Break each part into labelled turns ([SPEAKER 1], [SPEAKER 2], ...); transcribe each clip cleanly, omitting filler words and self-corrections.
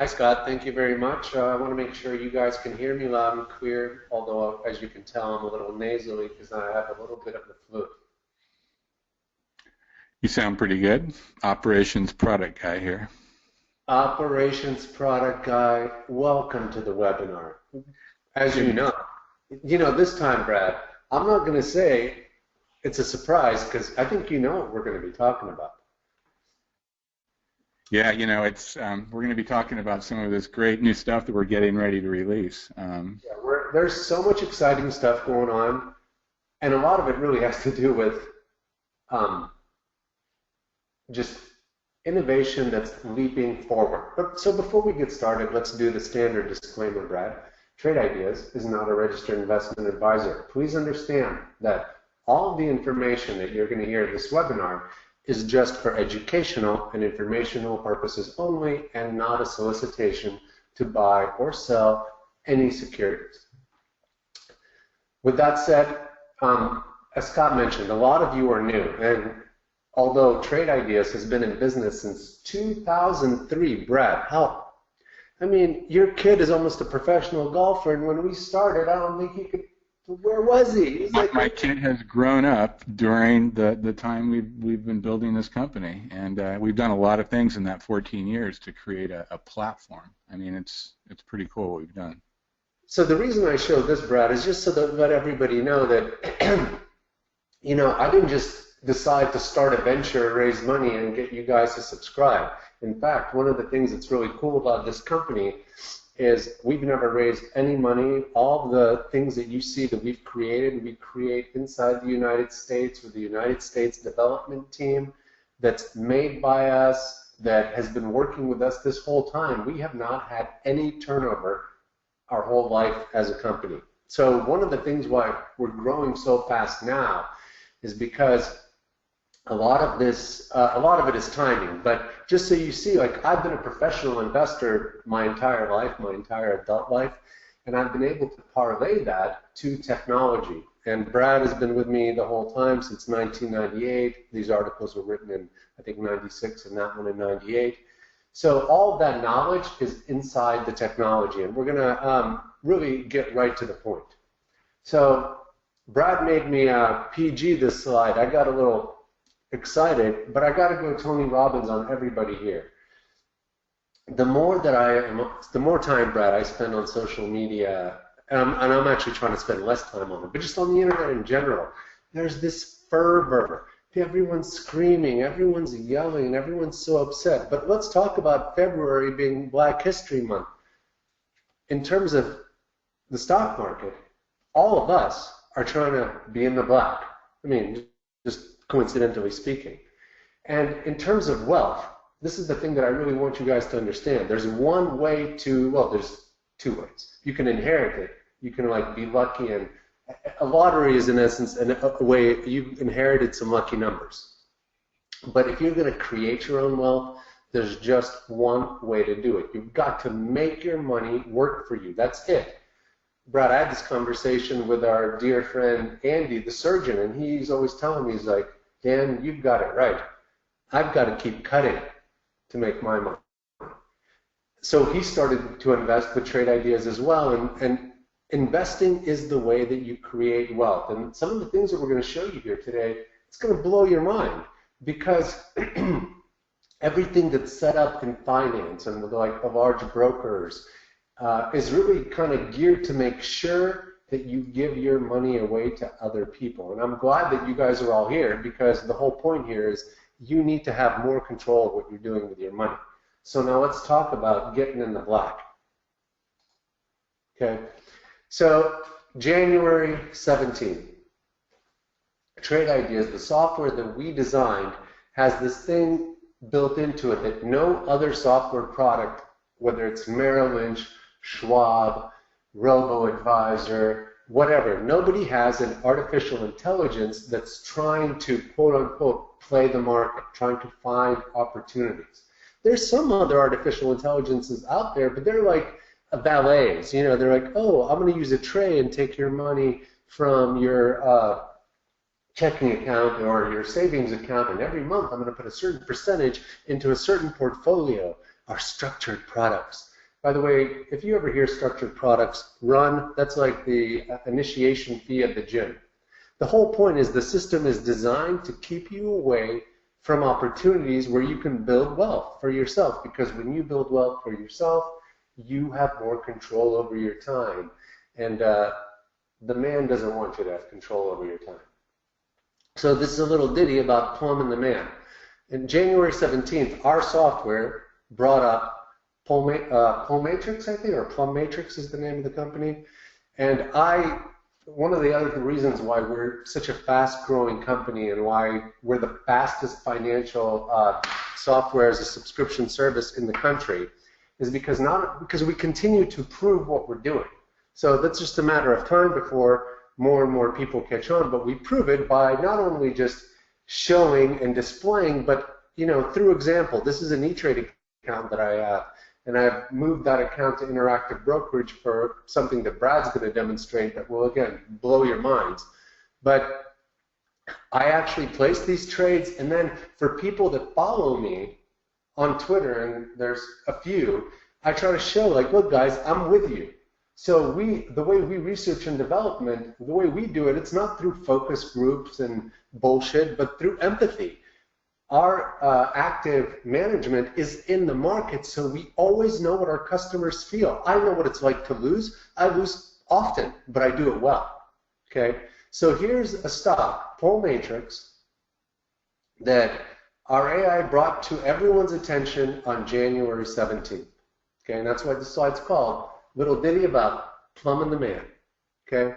[SPEAKER 1] Hi, Scott. Thank you very much. I want to make sure you guys can hear me loud and clear, although, as you can tell, I'm a little nasally because I have a little bit of the flu.
[SPEAKER 2] You sound pretty good. Operations product guy here.
[SPEAKER 1] Operations product guy, welcome to the webinar. As
[SPEAKER 2] Good.
[SPEAKER 1] this time, Brad, I'm not going to say it's a surprise because I think you know what we're going to be talking about.
[SPEAKER 2] Yeah, it's we're going to be talking about some of this great new stuff that we're getting ready to release.
[SPEAKER 1] Yeah, there's so much exciting stuff going on, and a lot of it really has to do with um, just innovation that's leaping forward. So before we get started, let's do the standard disclaimer, Brad. Trade Ideas is not a registered investment advisor. Please understand that all of the information that you're going to hear in this webinar is just for educational and informational purposes only and not a solicitation to buy or sell any securities. With that said, as Scott mentioned, a lot of you are new, and although Trade Ideas has been in business since 2003, Brad, hell, I mean, your kid is almost a professional golfer, and when we started, I don't think he could, where was he? He's like,
[SPEAKER 2] My kid has grown up during the time we've been building this company, and we've done a lot of things in that 14 years to create a platform. I mean, it's pretty cool what we've done.
[SPEAKER 1] so the reason I showed this, Brad, is just so that let everybody know that, I didn't just decide to start a venture, raise money, and get you guys to subscribe. In fact, one of the things that's really cool about this company is we've never raised any money. All the things that you see that we've created, we create inside the United States with the United States development team that's made by us, that has been working with us this whole time. We have not had any turnover our whole life as a company. So one of the things why we're growing so fast now is because a lot of it is timing. But just so you see, like, I've been a professional investor my entire life, my entire adult life, and I've been able to parlay that to technology. And Brad has been with me the whole time since 1998. These articles were written in, I think, 96 and that one in 98. So all of that knowledge is inside the technology, and we're going to really get right to the point. So Brad made me PG this slide. I got a little excited, but I got to go Tony Robbins on everybody here. The more time, Brad, I spend on social media, and I'm actually trying to spend less time on it, but just on the internet in general, there's this fervor. Everyone's screaming, everyone's yelling, and everyone's so upset. But let's talk about February being Black History Month. In terms of the stock market, all of us are trying to be in the black. I mean, just coincidentally speaking. And in terms of wealth, this is the thing that I really want you guys to understand. There's one way to, well, there's two ways. You can inherit it. You can like be lucky, and a lottery is in essence a way you inherited some lucky numbers. But if you're going to create your own wealth, there's just one way to do it. You've got to make your money work for you. That's it. Brad, I had this conversation with our dear friend Andy, the surgeon, and he's always telling me, he's like, Dan, you've got it right. I've got to keep cutting to make my money. So he started to invest with Trade Ideas as well, and investing is the way that you create wealth. And some of the things that we're going to show you here today, it's going to blow your mind, because everything that's set up in finance and with like the large brokers is really kind of geared to make sure that you give your money away to other people. And I'm glad that you guys are all here, because the whole point here is you need to have more control of what you're doing with your money. So now let's talk about getting in the black. Okay, so January 17th, Trade Ideas, the software that we designed, has this thing built into it that no other software product, whether it's Merrill Lynch, Schwab, Robo-Advisor, whatever, nobody has an artificial intelligence that's trying to, quote unquote, play the market, trying to find opportunities. There's some other artificial intelligences out there, but they're like valets. You know, they're like, oh, I'm going to use a tray and take your money from your checking account or your savings account, and every month I'm going to put a certain percentage into a certain portfolio. Our structured products. By the way, if you ever hear structured products run, that's like the initiation fee at the gym. The whole point is the system is designed to keep you away from opportunities where you can build wealth for yourself, because when you build wealth for yourself, you have more control over your time. And the man doesn't want you to have control over your time. So this is a little ditty about Plum and the Man. On January 17th, our software brought up Matrix, I think, or Plum Matrix is the name of the company. And one of the other reasons why we're such a fast-growing company and why we're the fastest financial software as a subscription service in the country is because we continue to prove what we're doing. So that's just a matter of time before more and more people catch on, but we prove it by not only just showing and displaying, but through example. This is an E-Trade account that I have, and I've moved that account to Interactive Brokerage for something that Brad's going to demonstrate that will, again, blow your minds. But I actually place these trades, and then for people that follow me on Twitter, and there's a few, I try to show, like, look, guys, I'm with you. So the way we research and development, the way we do it, it's not through focus groups and bullshit, but through empathy. Our active management is in the market, so we always know what our customers feel. I know what it's like to lose. I lose often, but I do it well. Okay? So here's a stock, Pole Matrix, that our AI brought to everyone's attention on January 17th. Okay, and that's why the slide's called Little Ditty About Plum and the Man. Okay?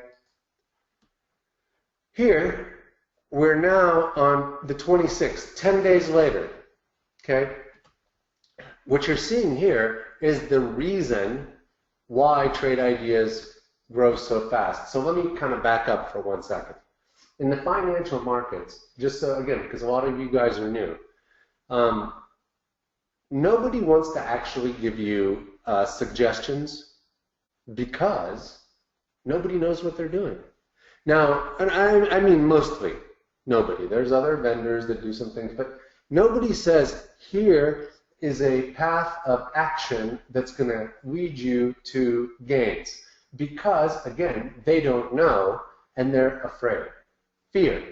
[SPEAKER 1] Here, we're now on the 26th, 10 days later. Okay? What you're seeing here is the reason why Trade Ideas grow so fast. So let me kind of back up for 1 second. In the financial markets, just so, again, because a lot of you guys are new, nobody wants to actually give you suggestions because nobody knows what they're doing. Now, and I mean mostly nobody. There's other vendors that do some things, but nobody says, here is a path of action that's going to lead you to gains. Because, again, they don't know and they're afraid. Fear.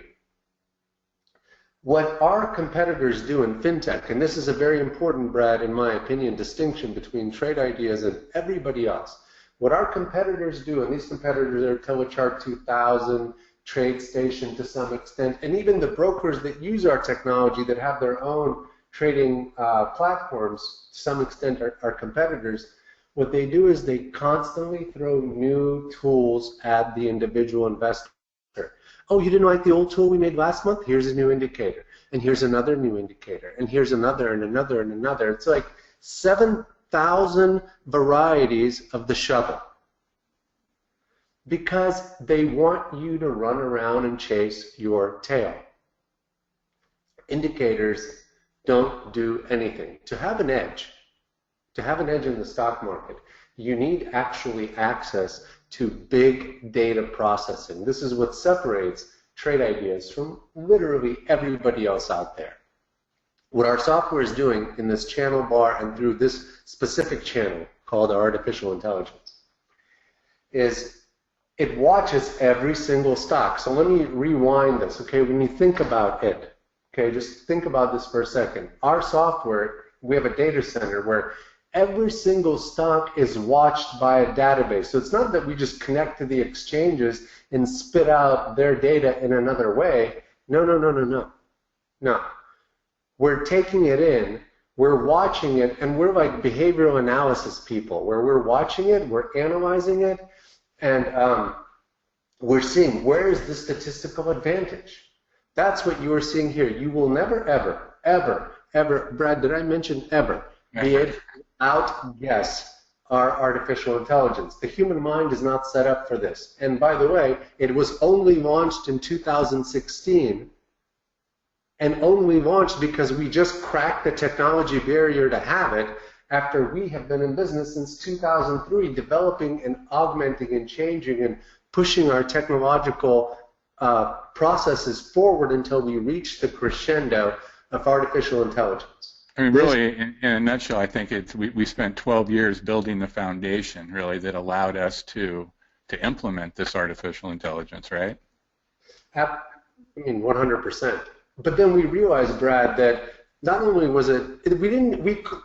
[SPEAKER 1] What our competitors do in fintech, and this is a very important, Brad, in my opinion, distinction between Trade Ideas and everybody else. What our competitors do, and these competitors are Telechart 2000, TradeStation to some extent, and even the brokers that use our technology that have their own trading platforms, to some extent are competitors. What they do is they constantly throw new tools at the individual investor. Oh, you didn't like the old tool we made last month? Here's a new indicator. And here's another new indicator. And here's another and another and another. It's like 7,000 varieties of the shovel. Because they want you to run around and chase your tail. Indicators don't do anything. To have an edge in the stock market, you need actually access to big data processing. This is what separates Trade Ideas from literally everybody else out there. What our software is doing in this channel bar and through this specific channel called artificial intelligence is it watches every single stock. So let me rewind this, okay? When you think about it, okay, just think about this for a second. Our software, we have a data center where every single stock is watched by a database. So it's not that we just connect to the exchanges and spit out their data in another way. No. No. We're taking it in, we're watching it, and we're like behavioral analysis people, where we're watching it, we're analyzing it, and we're seeing where is the statistical advantage. That's what you are seeing here. You will never, ever, Brad, did I mention ever? Be able to outguess our artificial intelligence. The human mind is not set up for this. And by the way, it was only launched in 2016, and only launched because we just cracked the technology barrier to have it after we have been in business since 2003, developing and augmenting and changing and pushing our technological processes forward until we reach the crescendo of artificial intelligence.
[SPEAKER 2] I mean, really, in a nutshell, I think we spent 12 years building the foundation, really, that allowed us to implement this artificial intelligence, right?
[SPEAKER 1] I mean, 100%. But then we realized, Brad, that not only was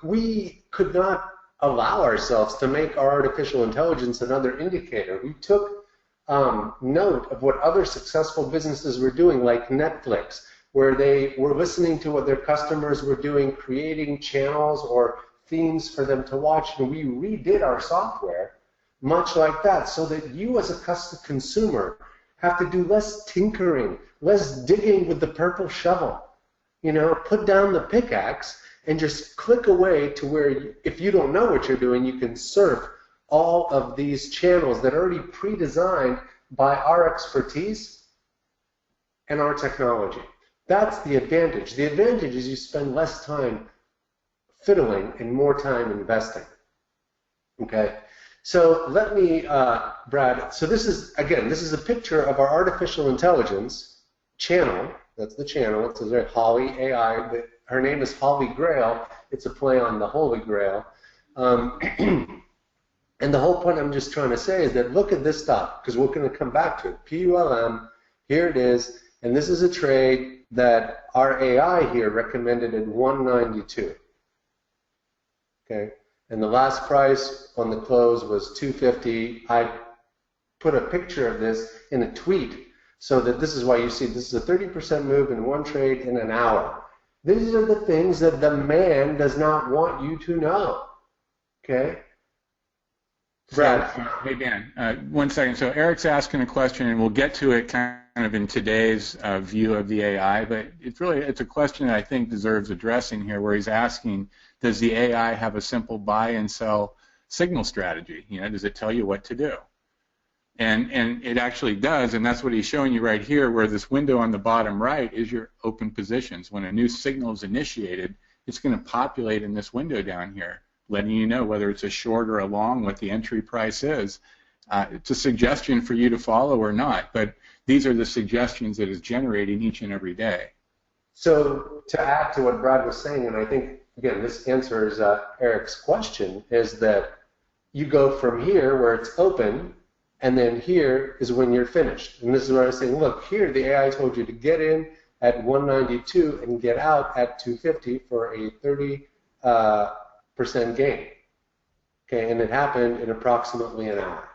[SPEAKER 1] we could not allow ourselves to make our artificial intelligence another indicator. We took note of what other successful businesses were doing, like Netflix, where they were listening to what their customers were doing, creating channels or themes for them to watch, and we redid our software much like that, so that you as a consumer have to do less tinkering, less digging with the purple shovel. You know, put down the pickaxe and just click away to where, if you don't know what you're doing, you can surf all of these channels that are already pre-designed by our expertise and our technology. That's the advantage. The advantage is you spend less time fiddling and more time investing. Okay? So let me, Brad, so this is a picture of our artificial intelligence channel. That's the channel. It's a Holly AI. Her name is Holly Grail. It's a play on the Holy Grail. And the whole point I'm just trying to say is that look at this stock, because we're going to come back to it. PULM, here it is, and this is a trade that our AI here recommended at 192. Okay, and the last price on the close was 250. I put a picture of this in a tweet, so that this is why you see this is a 30% move in one trade in an hour. These are the things that the man does not want you to know. Okay? Brad.
[SPEAKER 2] So, hey Dan, 1 second. So Eric's asking a question, and we'll get to it kind of in today's view of the AI, but it's a question that I think deserves addressing here, where he's asking, does the AI have a simple buy and sell signal strategy? You know, does it tell you what to do? And it actually does, and that's what he's showing you right here, where this window on the bottom right is your open positions. When a new signal is initiated, it's going to populate in this window down here, letting you know whether it's a short or a long, what the entry price is. It's a suggestion for you to follow or not, but these are the suggestions that it's generating each and every day.
[SPEAKER 1] So to add to what Brad was saying, and I think, again, this answers Eric's question, is that you go from here where it's open, and then here is when you're finished. And this is where I was saying, look, here the AI told you to get in at 192 and get out at 250 for a 30% gain. Okay, and it happened in approximately an hour.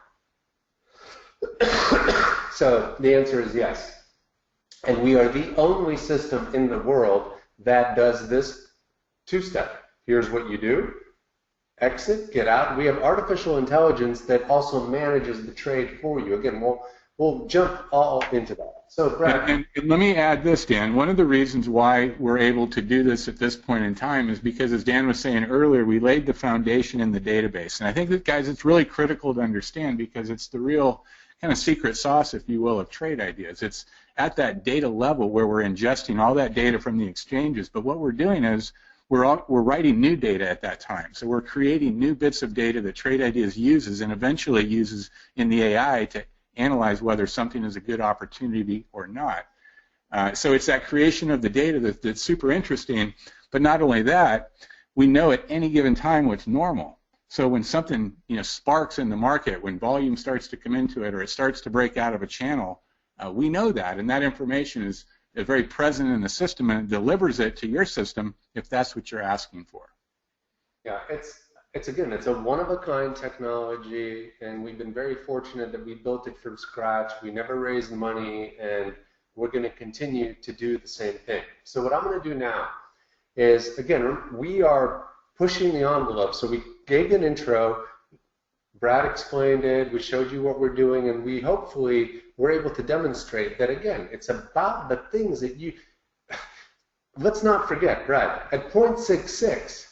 [SPEAKER 1] So the answer is yes. And we are the only system in the world that does this two-step. Here's what you do. Exit, get out. We have artificial intelligence that also manages the trade for you. Again, we'll jump all into that. So, Brad.
[SPEAKER 2] And let me add this, Dan. One of the reasons why we're able to do this at this point in time is because, as Dan was saying earlier, we laid the foundation in the database. And I think that, guys, it's really critical to understand, because it's the real kind of secret sauce, if you will, of trade ideas. It's at that data level where we're ingesting all that data from the exchanges. But what we're doing is we're writing new data at that time. So we're creating new bits of data that Trade Ideas uses and eventually uses in the AI to analyze whether something is a good opportunity or not. So it's that creation of the data that's super interesting. But not only that, we know at any given time what's normal. So when something sparks in the market, when volume starts to come into it or it starts to break out of a channel, we know that, and that information is very present in the system, and it delivers it to your system if that's what you're asking for.
[SPEAKER 1] Yeah, it's a one-of-a-kind technology, and we've been very fortunate that we built it from scratch. We never raised money, and we're going to continue to do the same thing. So what I'm going to do now is, again, we are pushing the envelope. So we gave an intro. Brad explained it. We showed you what we're doing, and we hopefully were able to demonstrate that, again, it's about the things that you... Let's not forget, Brad, at 0.66,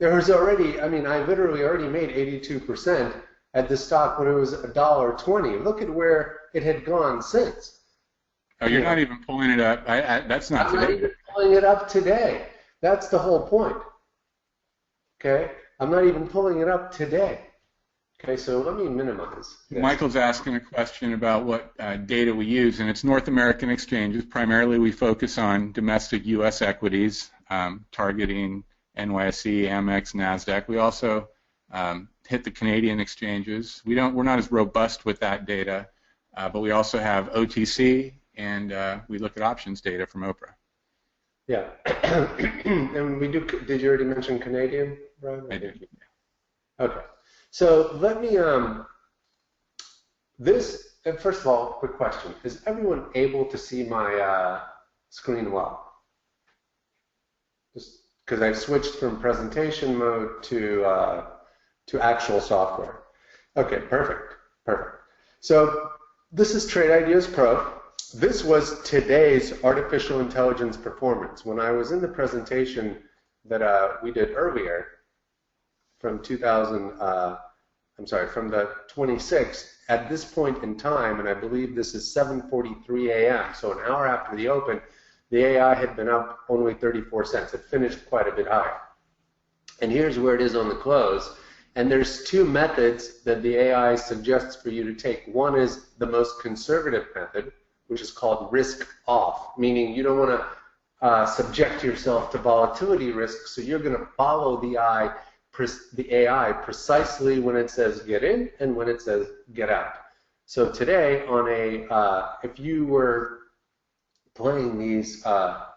[SPEAKER 1] there was already, I literally already made 82% at the stock when it was $1.20. Look at where it had gone since.
[SPEAKER 2] Oh, you're not even pulling it up. That's not today.
[SPEAKER 1] I'm not even pulling it up today. That's the whole point. Okay? I'm not even pulling it up today. Okay, so let me minimize this.
[SPEAKER 2] Michael's asking a question about what data we use, and it's North American exchanges. Primarily, we focus on domestic U.S. equities, targeting NYSE, Amex, NASDAQ. We also hit the Canadian exchanges. We're not as robust with that data, but we also have OTC, and we look at options data from Oprah.
[SPEAKER 1] Yeah, and we do. Did you already mention Canadian, Brian?
[SPEAKER 2] I did.
[SPEAKER 1] Okay, so let me. First of all, quick question: is everyone able to see my screen well? Just because I've switched from presentation mode to actual software. Okay, perfect. So this is Trade Ideas Pro. This was today's artificial intelligence performance. When I was in the presentation that we did earlier from from the 26th, at this point in time, and I believe this is 7:43 a.m., so an hour after the open, the AI had been up only 34 cents. It finished quite a bit higher. And here's where it is on the close. And there's two methods that the AI suggests for you to take. One is the most conservative method, which is called risk off, meaning you don't want to subject yourself to volatility risk, so you're going to follow the AI precisely when it says get in and when it says get out. So today, on if you were playing these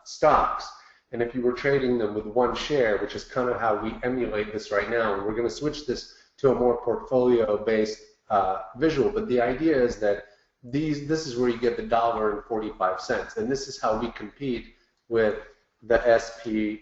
[SPEAKER 1] stocks, and if you were trading them with one share, which is kind of how we emulate this right now, and we're going to switch this to a more portfolio-based visual, but the idea is that this is where you get the $1.45, and this is how we compete with the SPY.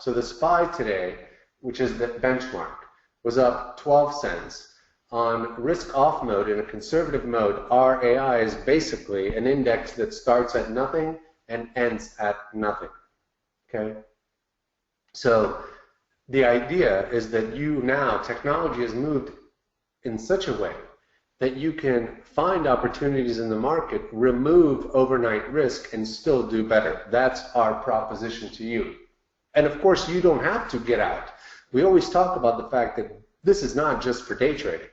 [SPEAKER 1] So the SPY today, which is the benchmark, was up 12 cents. On risk-off mode, in a conservative mode, our AI is basically an index that starts at nothing and ends at nothing. Okay? So the idea is that technology has moved in such a way that you can find opportunities in the market, remove overnight risk, and still do better. That's our proposition to you. And of course, you don't have to get out. We always talk about the fact that this is not just for day trading.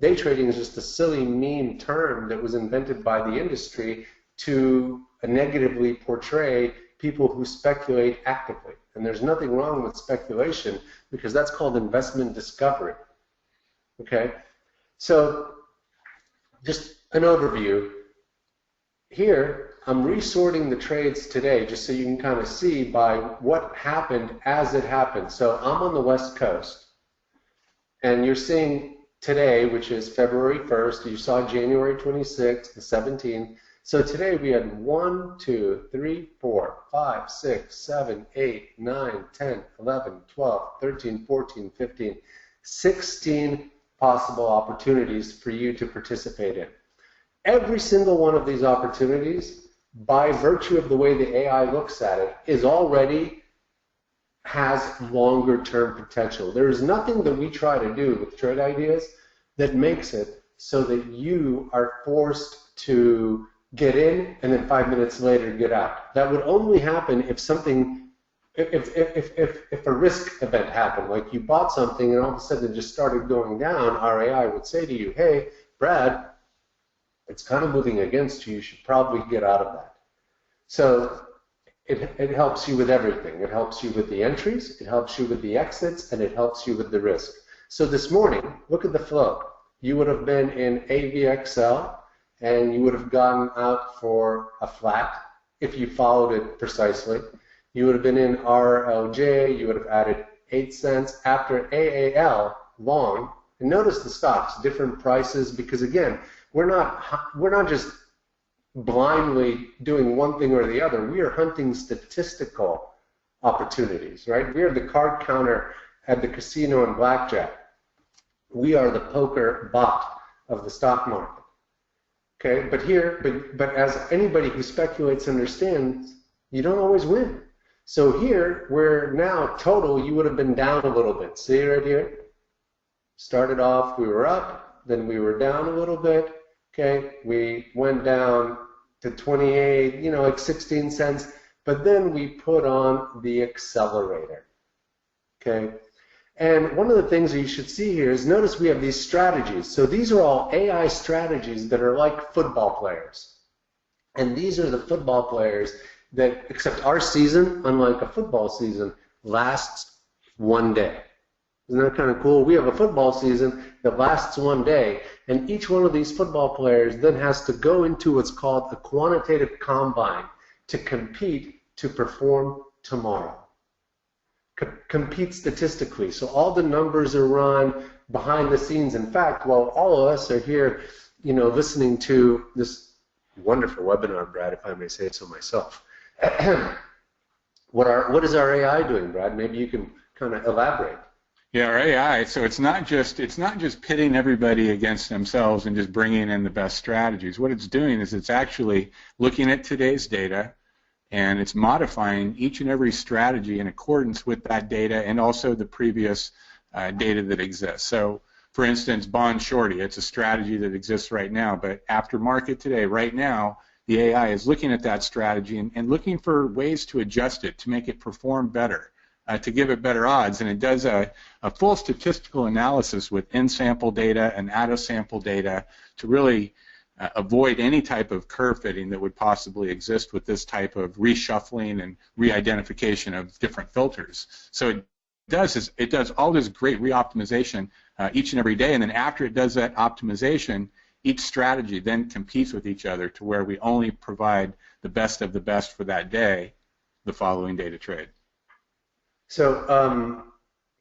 [SPEAKER 1] Day trading is just a silly meme term that was invented by the industry to negatively portray people who speculate actively. And there's nothing wrong with speculation because that's called investment discovery. Okay? So just an overview. Here, I'm resorting the trades today just so you can kind of see by what happened as it happened. So I'm on the West Coast, and you're seeing today, which is February 1st, you saw January 26th, the 17th. So today we had 1, 2, 3, 4, 5, 6, 7, 8, 9, 10, 11, 12, 13, 14, 15, 16 possible opportunities for you to participate in. Every single one of these opportunities, by virtue of the way the AI looks at it, has longer term potential. There is nothing that we try to do with Trade Ideas that makes it so that you are forced to get in and then 5 minutes later get out. That would only happen if if a risk event happened, like you bought something and all of a sudden it just started going down. Our AI would say to you, hey, Brad, it's kind of moving against you. You should probably get out of that. So it helps you with everything. It helps you with the entries, it helps you with the exits, and it helps you with the risk. So this morning, look at the flow. You would have been in AVXL, and you would have gone out for a flat if you followed it precisely. You would have been in RLJ, you would have added 8 cents. After AAL, long, and notice the stocks, different prices, because again, we're not just blindly doing one thing or the other. We are hunting statistical opportunities, right? We are the card counter at the casino and blackjack. We are the poker bot of the stock market. Okay, but as anybody who speculates understands, you don't always win. So here, we're now total, you would have been down a little bit. See right here? Started off, we were up, then we were down a little bit. Okay, we went down to 28, like 16 cents, but then we put on the accelerator. Okay, and one of the things that you should see here is notice we have these strategies. So these are all AI strategies that are like football players. And these are the football players that, except our season, unlike a football season, lasts one day. Isn't that kind of cool? We have a football season that lasts one day, and each one of these football players then has to go into what's called a quantitative combine to compete to perform tomorrow. Compete statistically. So all the numbers are run behind the scenes. In fact, while all of us are here, listening to this wonderful webinar, Brad, if I may say so myself, what is our AI doing, Brad? Maybe you can kind of elaborate.
[SPEAKER 2] Yeah, our AI. So it's not just pitting everybody against themselves and just bringing in the best strategies. What it's doing is it's actually looking at today's data, and it's modifying each and every strategy in accordance with that data and also the previous data that exists. So, for instance, bond shorty, it's a strategy that exists right now, but after market today, right now, the AI is looking at that strategy and looking for ways to adjust it, to make it perform better, to give it better odds, and it does a full statistical analysis with in-sample data and out-of-sample data to really avoid any type of curve fitting that would possibly exist with this type of reshuffling and re-identification of different filters. So it does all this great re-optimization each and every day, and then after it does that optimization, each strategy then competes with each other to where we only provide the best of the best for that day, the following day to trade.
[SPEAKER 1] So,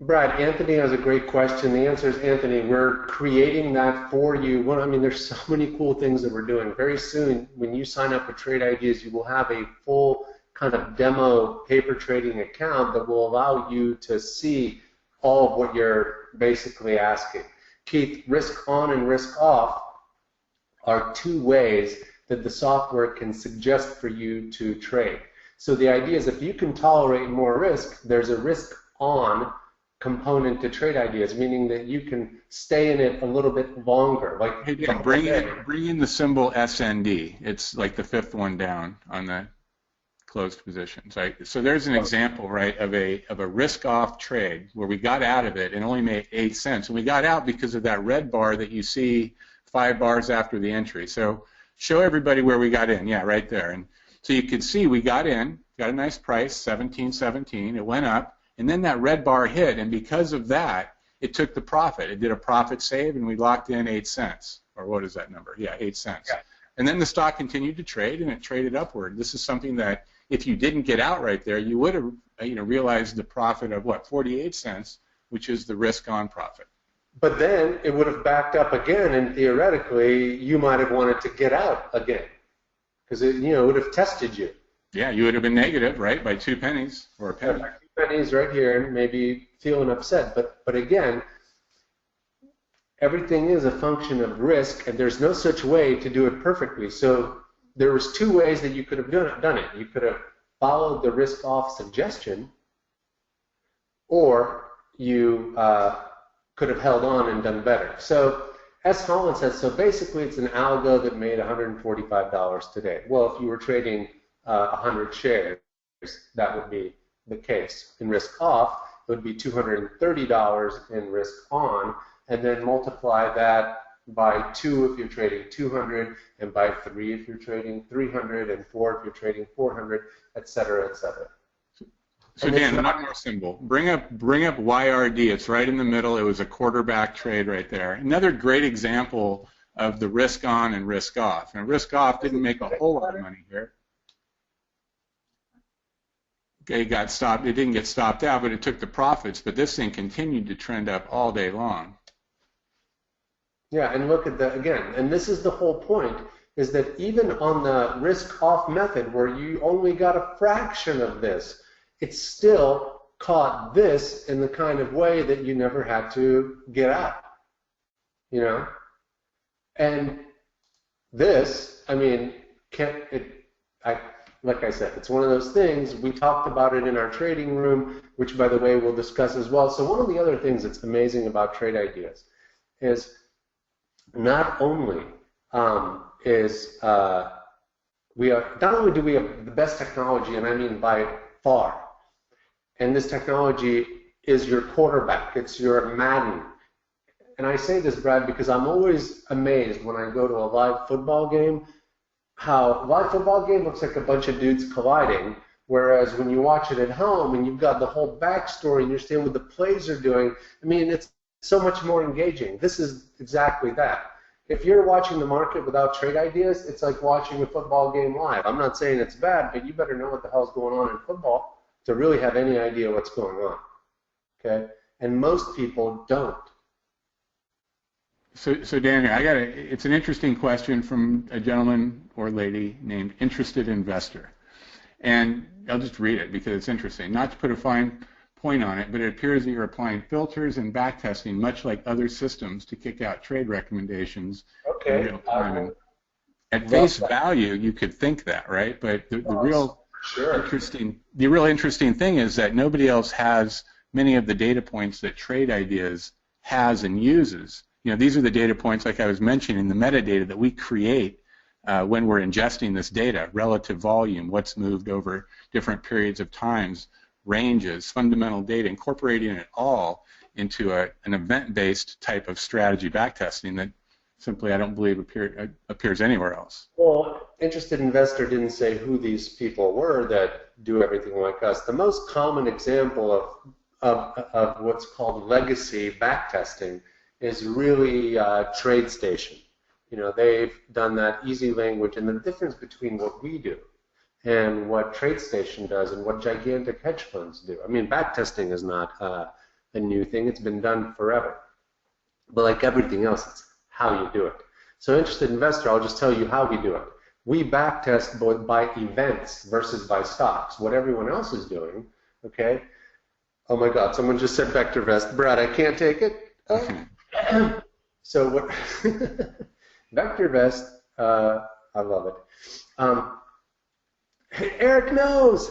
[SPEAKER 1] Brad, Anthony has a great question. The answer is, Anthony, we're creating that for you. Well, I mean, there's so many cool things that we're doing. Very soon, when you sign up for Trade Ideas, you will have a full kind of demo paper trading account that will allow you to see all of what you're basically asking. Keith, risk on and risk off are two ways that the software can suggest for you to trade. So the idea is if you can tolerate more risk, there's a risk on component to Trade Ideas, meaning that you can stay in it a little bit longer. Like
[SPEAKER 2] yeah, bring in the symbol SND. It's like the fifth one down on the closed positions. Right? So there's an example, right, of a risk-off trade where we got out of it and only made 8 cents, and we got out because of that red bar that you see 5 bars after the entry. So show everybody where we got in. Yeah, right there. And so you could see we got in, got a nice price, 17.17. It went up, and then that red bar hit, and because of that, it took the profit. It did a profit save, and we locked in 8 cents. Or what is that number? Yeah, 8 cents. Yeah. And then the stock continued to trade, and it traded upward. This is something that if you didn't get out right there, you would have realized the profit of, what, 48 cents, which is the risk-on profit.
[SPEAKER 1] But then it would have backed up again, and theoretically, you might have wanted to get out again because it would have tested you.
[SPEAKER 2] Yeah, you would have been negative, right, by 2 pennies or a penny.
[SPEAKER 1] 2 pennies right here, and maybe feeling upset. But again, everything is a function of risk, and there's no such way to do it perfectly. So there was 2 ways that you could have done it. You could have followed the risk-off suggestion, or you could have held on and done better. So as Holland says, so basically it's an algo that made $145 today. Well, if you were trading 100 shares, that would be the case. In risk off, it would be $230 in risk on, and then multiply that by 2 if you're trading 200, and by 3 if you're trading 300, and 4 if you're trading 400, et cetera, et cetera.
[SPEAKER 2] So Dan, one more symbol. Bring up YRD. It's right in the middle. It was a quarterback trade right there. Another great example of the risk on and risk off. And risk off didn't make a whole lot of money here. Okay, it got stopped. It didn't get stopped out, but it took the profits. But this thing continued to trend up all day long.
[SPEAKER 1] Yeah, and look at that again. And this is the whole point, is that even on the risk off method where you only got a fraction of this, it still caught this in the kind of way that you never had to get out, And this, I mean, like I said, it's one of those things. We talked about it in our trading room, which, by the way, we'll discuss as well. So one of the other things that's amazing about Trade Ideas is not only do we have the best technology, and I mean by far. And this technology is your quarterback. It's your Madden. And I say this, Brad, because I'm always amazed when I go to a live football game how live football game looks like a bunch of dudes colliding, whereas when you watch it at home and you've got the whole backstory and you understand what the plays are doing, I mean, it's so much more engaging. This is exactly that. If you're watching the market without trade ideas, it's like watching a football game live. I'm not saying it's bad, but you better know what the hell's going on in football to really have any idea what's going on. Okay? And most people don't.
[SPEAKER 2] So Daniel, it's an interesting question from a gentleman or lady named Interested Investor. And I'll just read it because it's interesting. Not to put a fine point on it, but it appears that you're applying filters and backtesting much like other systems to kick out trade recommendations in real time. And at face value, you could think that, right? But the real interesting thing is that nobody else has many of the data points that Trade Ideas has and uses. These are the data points, like I was mentioning, the metadata that we create when we're ingesting this data: relative volume, what's moved over different periods of times, ranges, fundamental data, incorporating it all into an event-based type of strategy backtesting that simply I don't believe appears anywhere else.
[SPEAKER 1] Well, Interested Investor didn't say who these people were that do everything like us. The most common example of what's called legacy backtesting is really TradeStation. They've done that easy language, and the difference between what we do and what TradeStation does and what gigantic hedge funds do. I mean, backtesting is not a new thing. It's been done forever. But like everything else, it's how you do it. So Interested Investor, I'll just tell you how we do it. We backtest both by events versus by stocks, what everyone else is doing, okay? Oh my God, someone just said vector vest. Brad, I can't take it. So what? Vector vest, I love it. Eric knows.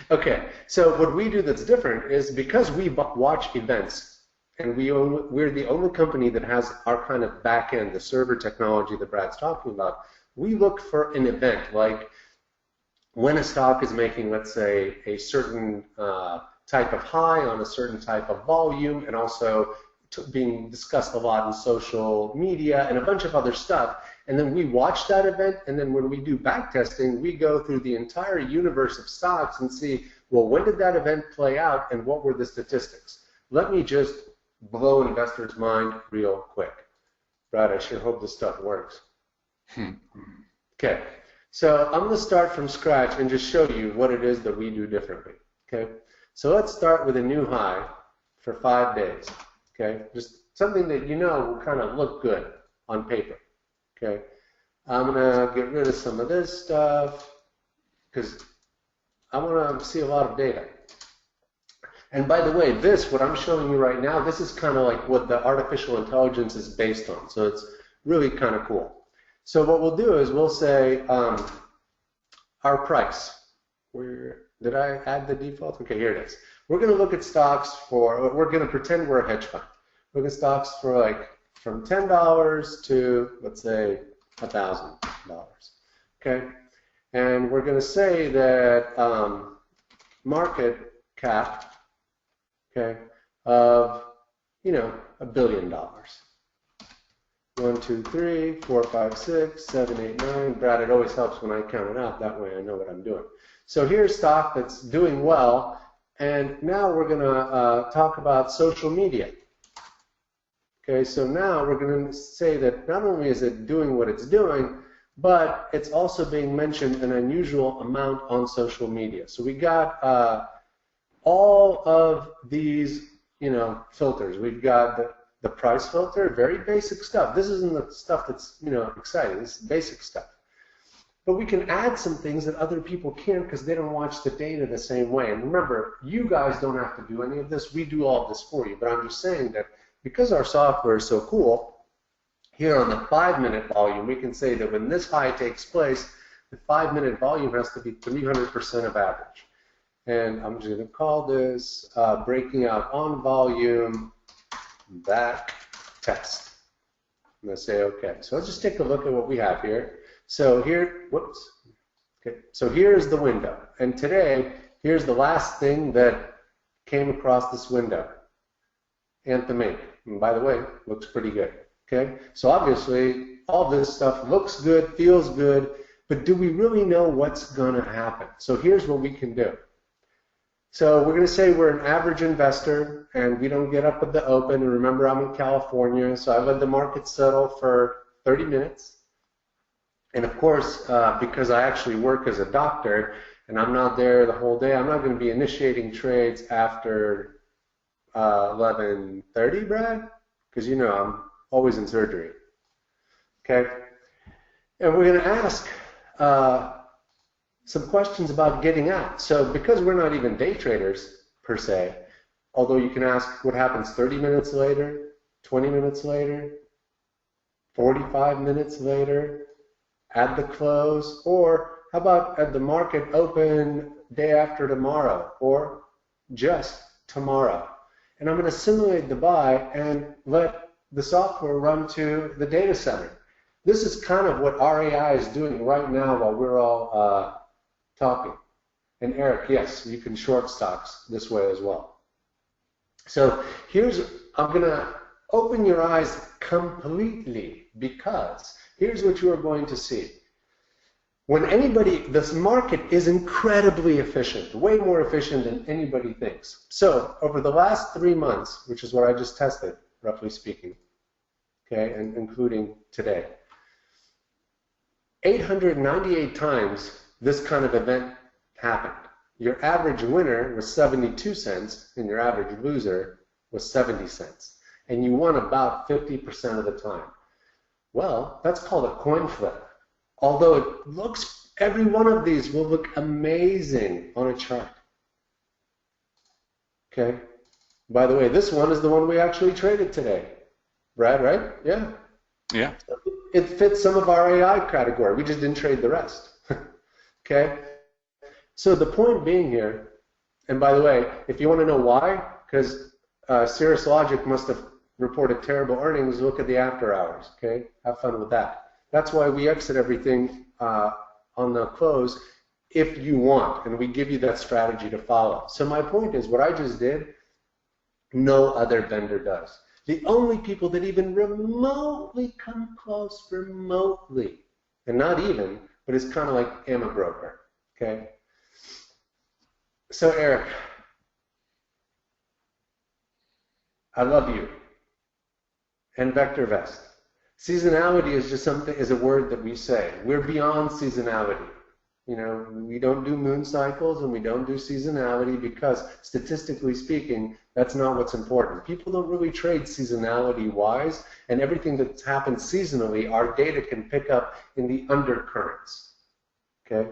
[SPEAKER 1] Okay, so what we do that's different is because we watch events, and we're the only company that has our kind of back end, the server technology that Brad's talking about. We look for an event, like when a stock is making, let's say, a certain type of high on a certain type of volume, and also being discussed a lot in social media and a bunch of other stuff. And then we watch that event, and then when we do backtesting, we go through the entire universe of stocks and see, well, when did that event play out and what were the statistics? Let me just blow investors' mind real quick. Brad, I sure hope this stuff works. Okay, so I'm going to start from scratch and just show you what it is that we do differently. Okay, so let's start with a new high for 5 days. Okay, just something that will kind of look good on paper. Okay, I'm going to get rid of some of this stuff because I want to see a lot of data. And by the way, what I'm showing you right now, this is kind of like what the artificial intelligence is based on. So it's really kind of cool. So what we'll do is we'll say our price. Did I add the default? Okay, here it is. We're going to look at stocks we're going to pretend we're a hedge fund. Look at stocks for like from $10 to, let's say, $1,000. Okay? And we're going to say that market cap, okay, of, $1 billion. 1, 2, 3, 4, 5, 6, 7, 8, 9. Brad, it always helps when I count it out. That way I know what I'm doing. So here's stock that's doing well. And now we're going to talk about social media. Okay, so now we're going to say that not only is it doing what it's doing, but it's also being mentioned an unusual amount on social media. So we got all of these, filters. We've got the price filter, very basic stuff. This isn't the stuff that's, exciting. This is basic stuff. But we can add some things that other people can't because they don't watch the data the same way. And remember, you guys don't have to do any of this. We do all of this for you. But I'm just saying that because our software is so cool, here on the 5-minute volume, we can say that when this high takes place, the 5-minute volume has to be 300% of average. And I'm just going to call this breaking out on volume back test. I'm going to say OK. So let's just take a look at what we have here. So here, okay. So here's the window. And today, here's the last thing that came across this window. Anthem Inc. And by the way, looks pretty good. Okay, so obviously all this stuff looks good, feels good, but do we really know what's going to happen? So here's what we can do. So we're going to say we're an average investor and we don't get up at the open. And remember, I'm in California, so I let the market settle for 30 minutes. And of course, because I actually work as a doctor and I'm not there the whole day, I'm not going to be initiating trades after 11:30, Brad, because you know I'm always in surgery. Okay? And we're going to ask some questions about getting out. So because we're not even day traders per se, although you can ask what happens 30 minutes later, 20 minutes later, 45 minutes later, at the close, or how about at the market open day after tomorrow, or just tomorrow. And I'm going to simulate the buy and let the software run to the data center. This is kind of what our AI is doing right now while we're all talking. And Eric, yes, you can short stocks this way as well. So I'm going to open your eyes completely, because here's what you are going to see. When this market is incredibly efficient, way more efficient than anybody thinks. So over the last 3 months, which is what I just tested, roughly speaking, okay, and including today, 898 times this kind of event happened. Your average winner was 72 cents and your average loser was 70 cents. And you won about 50% of the time. Well, that's called a coin flip. Although every one of these will look amazing on a chart. Okay? By the way, this one is the one we actually traded today. Brad, right? Yeah.
[SPEAKER 2] Yeah.
[SPEAKER 1] It fits some of our AI category. We just didn't trade the rest. Okay? So the point being here, and by the way, if you want to know why, because Cirrus Logic must have reported terrible earnings, look at the after hours. Okay? Have fun with that. That's why we exit everything on the close if you want, and we give you that strategy to follow. So my point is, what I just did, no other vendor does. The only people that even remotely come close, and not even, but it's kind of like I'm a broker, okay? So Eric, I love you, and VectorVest. Seasonality is just is a word that we say. We're beyond seasonality. You know, we don't do moon cycles and we don't do seasonality because, statistically speaking, that's not what's important. People don't really trade seasonality-wise, and everything that's happened seasonally, our data can pick up in the undercurrents. Okay?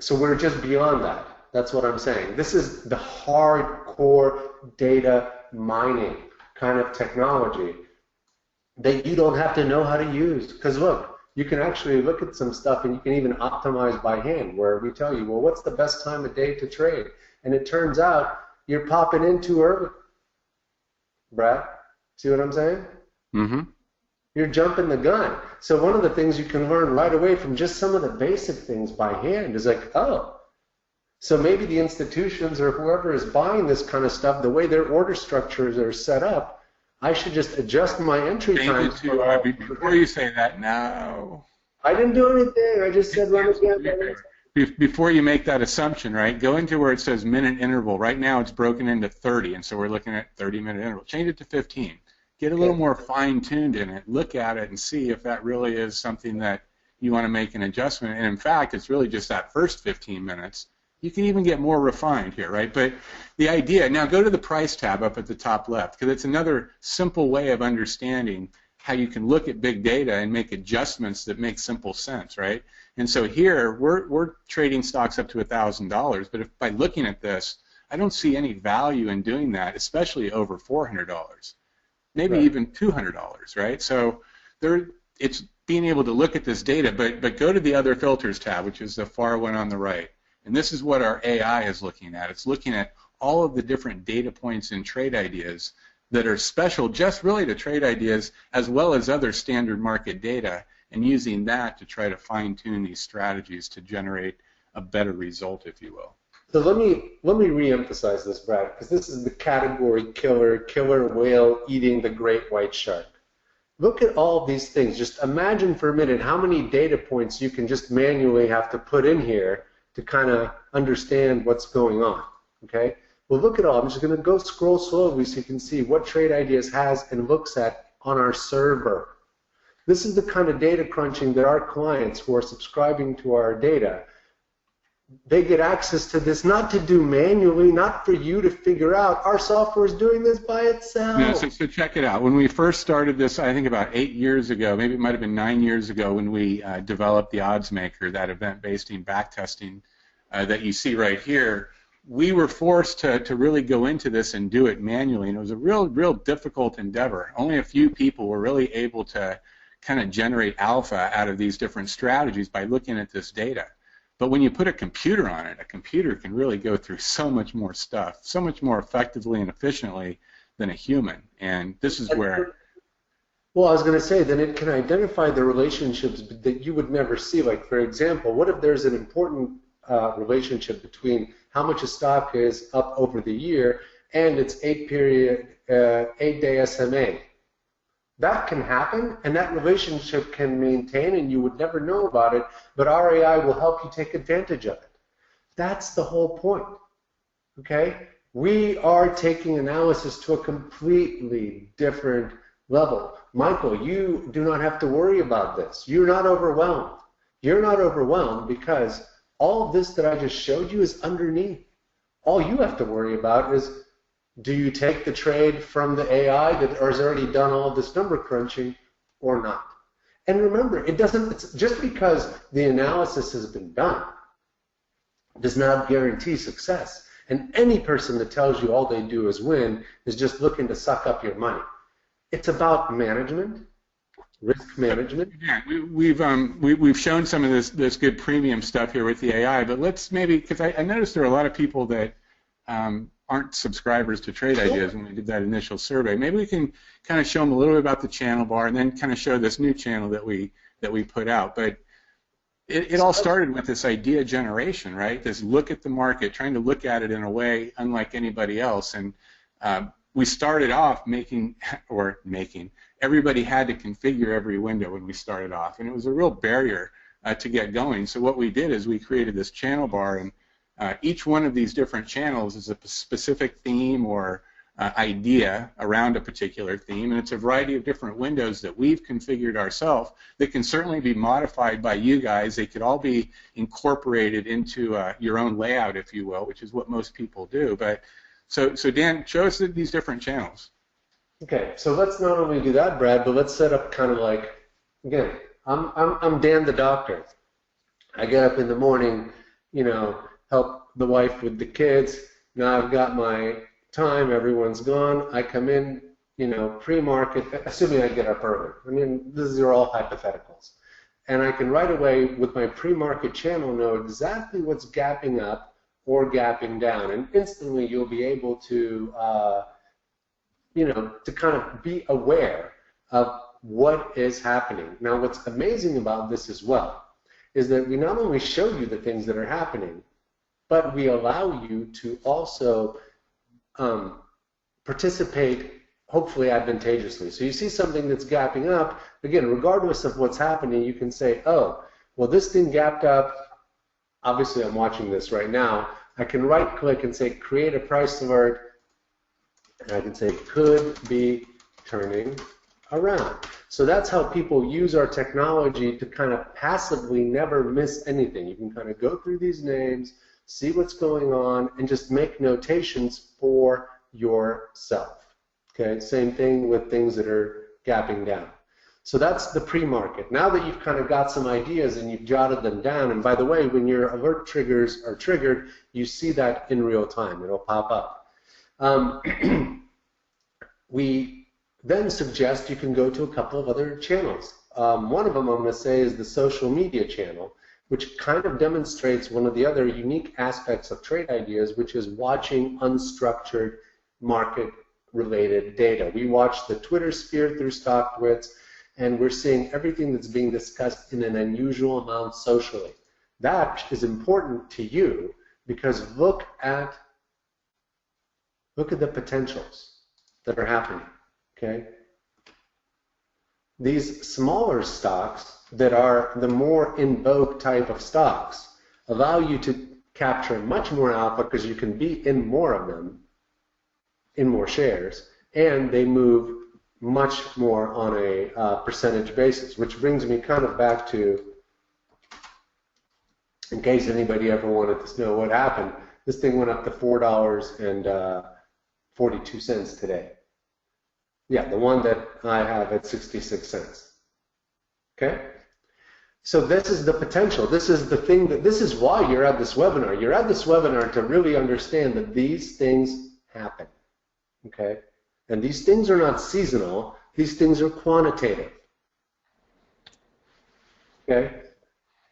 [SPEAKER 1] So we're just beyond that. That's what I'm saying. This is the hardcore data mining kind of technology that you don't have to know how to use. Because look, you can actually look at some stuff and you can even optimize by hand, where we tell you, well, what's the best time of day to trade? And it turns out you're popping in too early. Brad, see what I'm saying?
[SPEAKER 2] Mm-hmm.
[SPEAKER 1] You're jumping the gun. So one of the things you can learn right away from just some of the basic things by hand is like, oh, so maybe the institutions or whoever is buying this kind of stuff, the way their order structures are set up, I should just adjust my entry time.
[SPEAKER 2] Before you say that, no.
[SPEAKER 1] I didn't do anything. I just said run again.
[SPEAKER 2] Before you make that assumption, right, go into where it says minute interval. Right now it's broken into 30, and so we're looking at 30-minute interval. Change it to 15. Get a little more fine-tuned in it. Look at it and see if that really is something that you want to make an adjustment. And in fact, it's really just that first 15 minutes. You can even get more refined here, right? But the idea, now go to the price tab up at the top left, because it's another simple way of understanding how you can look at big data and make adjustments that make simple sense, right? And so here, we're trading stocks up to $1,000, but if by looking at this, I don't see any value in doing that, especially over $400, maybe even $200, right? So it's being able to look at this data, but go to the other filters tab, which is the far one on the right. And this is what our AI is looking at. It's looking at all of the different data points and trade ideas that are special just really to trade ideas as well as other standard market data, and using that to try to fine-tune these strategies to generate a better result, if you will.
[SPEAKER 1] So let me re-emphasize this, Brad, because this is the category killer whale eating the great white shark. Look at all these things. Just imagine for a minute how many data points you can just manually have to put in here to kind of understand what's going on. Okay? Well, look at all. I'm just going to go scroll slowly so you can see what Trade Ideas has and looks at on our server. This is the kind of data crunching that our clients who are subscribing to our data, they get access to this not to do manually, not for you to figure out. Our software is doing this by itself.
[SPEAKER 2] No, so check it out. When we first started this, I think about 8 years ago, maybe it might have been 9 years ago, when we developed the odds maker, that event-based backtesting that you see right here, we were forced to really go into this and do it manually, and it was a real difficult endeavor. Only a few people were really able to kind of generate alpha out of these different strategies by looking at this data. But when you put a computer on it, a computer can really go through so much more stuff, so much more effectively and efficiently than a human. And this is where...
[SPEAKER 1] Well, I was going to say, then it can identify the relationships that you would never see. Like, for example, what if there's an important relationship between how much a stock is up over the year and its 8-day SMA? That can happen, and that relationship can maintain, and you would never know about it, but our AI will help you take advantage of it. That's the whole point, okay? We are taking analysis to a completely different level. Michael, you do not have to worry about this. You're not overwhelmed. You're not overwhelmed because all of this that I just showed you is underneath. All you have to worry about is, do you take the trade from the AI that has already done all this number crunching or not? And remember, it's just because the analysis has been done does not guarantee success. And any person that tells you all they do is win is just looking to suck up your money. It's about management, risk management.
[SPEAKER 2] Yeah, we've shown some of this good premium stuff here with the AI, but let's maybe, because I noticed there are a lot of people that aren't subscribers to Trade Ideas when we did that initial survey. Maybe we can kind of show them a little bit about the channel bar and then kind of show this new channel that we put out. But it all started with this idea generation, right? This look at the market, trying to look at it in a way unlike anybody else. And we started off everybody had to configure every window when we started off, and it was a real barrier to get going. So what we did is we created this channel bar, and each one of these different channels is a specific theme or idea around a particular theme, and it's a variety of different windows that we've configured ourselves that can certainly be modified by you guys. They could all be incorporated into your own layout, if you will, which is what most people do. But so Dan, show us these different channels.
[SPEAKER 1] Okay, so let's not only do that, Brad, but let's set up kind of like, again, I'm Dan the doctor. I get up in the morning, help the wife with the kids. Now I've got my time, everyone's gone. I come in, pre-market, assuming I get up early. I mean, these are all hypotheticals. And I can right away, with my pre-market channel, know exactly what's gapping up or gapping down. And instantly you'll be able to, to kind of be aware of what is happening. Now, what's amazing about this as well is that we not only show you the things that are happening, but we allow you to also participate, hopefully advantageously. So you see something that's gapping up, again, regardless of what's happening, you can say, oh, well, this thing gapped up. Obviously, I'm watching this right now. I can right-click and say, create a price alert, and I can say, could be turning around. So that's how people use our technology to kind of passively never miss anything. You can kind of go through these names, see what's going on, and just make notations for yourself. Okay, same thing with things that are gapping down. So that's the pre-market. Now that you've kind of got some ideas and you've jotted them down, and by the way, when your alert triggers are triggered, you see that in real time. It'll pop up. We then suggest you can go to a couple of other channels. One of them I'm going to say is the social media channel, which kind of demonstrates one of the other unique aspects of Trade Ideas, which is watching unstructured market-related data. We watch the Twitter sphere through StockTwits, and we're seeing everything that's being discussed in an unusual amount socially. That is important to you because look at the potentials that are happening, okay? These smaller stocks that are the more in vogue type of stocks allow you to capture much more alpha because you can be in more of them, in more shares, and they move much more on a percentage basis, which brings me kind of back to, in case anybody ever wanted to know what happened, this thing went up to $4.42 today. Yeah, the one that I have at 66 cents. Okay? So this is the potential. This is the thing this is why you're at this webinar. You're at this webinar to really understand that these things happen. Okay? And these things are not seasonal. These things are quantitative. Okay?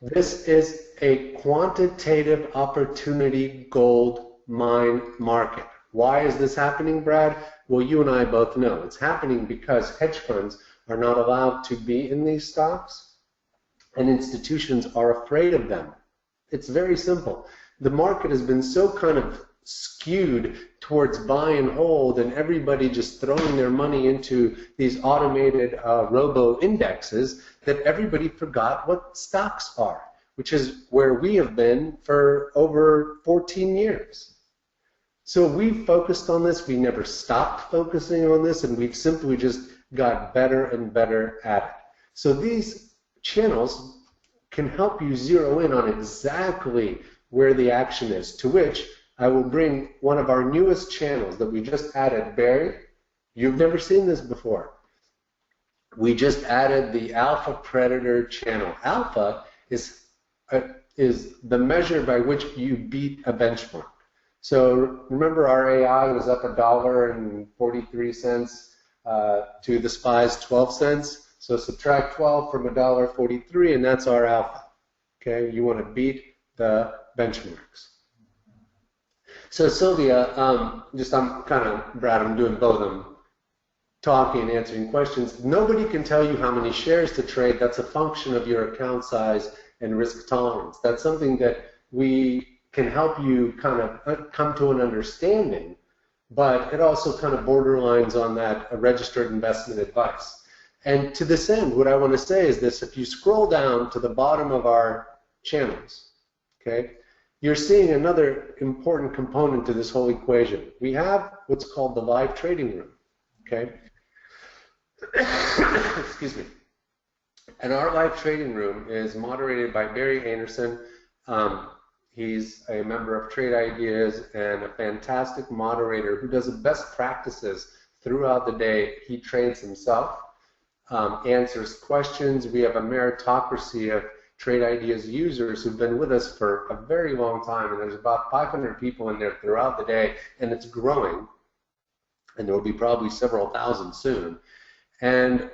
[SPEAKER 1] This is a quantitative opportunity gold mine market. Why is this happening, Brad? Well, you and I both know. It's happening because hedge funds are not allowed to be in these stocks, and institutions are afraid of them. It's very simple. The market has been so kind of skewed towards buy and hold, and everybody just throwing their money into these automated robo indexes, that everybody forgot what stocks are, which is where we have been for over 14 years. So we've focused on this. We never stopped focusing on this, and we've simply just got better and better at it. So these channels can help you zero in on exactly where the action is, to which I will bring one of our newest channels that we just added. Barry, you've never seen this before. We just added the Alpha Predator channel. Alpha is the measure by which you beat a benchmark. So remember, our AI was up $1.43 to the SPY's 12 cents. So subtract 12 from $1.43, and that's our alpha. Okay, you want to beat the benchmarks. So Sylvia, I'm Brad, I'm doing both of them, talking and answering questions. Nobody can tell you how many shares to trade. That's a function of your account size and risk tolerance. That's something that we can help you kind of come to an understanding, but it also kind of borderlines on that registered investment advice. And to this end, what I want to say is this: if you scroll down to the bottom of our channels, okay, you're seeing another important component to this whole equation. We have what's called the live trading room, okay? Excuse me. And our live trading room is moderated by Barry Anderson. He's a member of Trade Ideas and a fantastic moderator who does the best practices throughout the day. He trades himself, answers questions. We have a meritocracy of Trade Ideas users who've been with us for a very long time, and there's about 500 people in there throughout the day, and it's growing, and there will be probably several thousand soon. And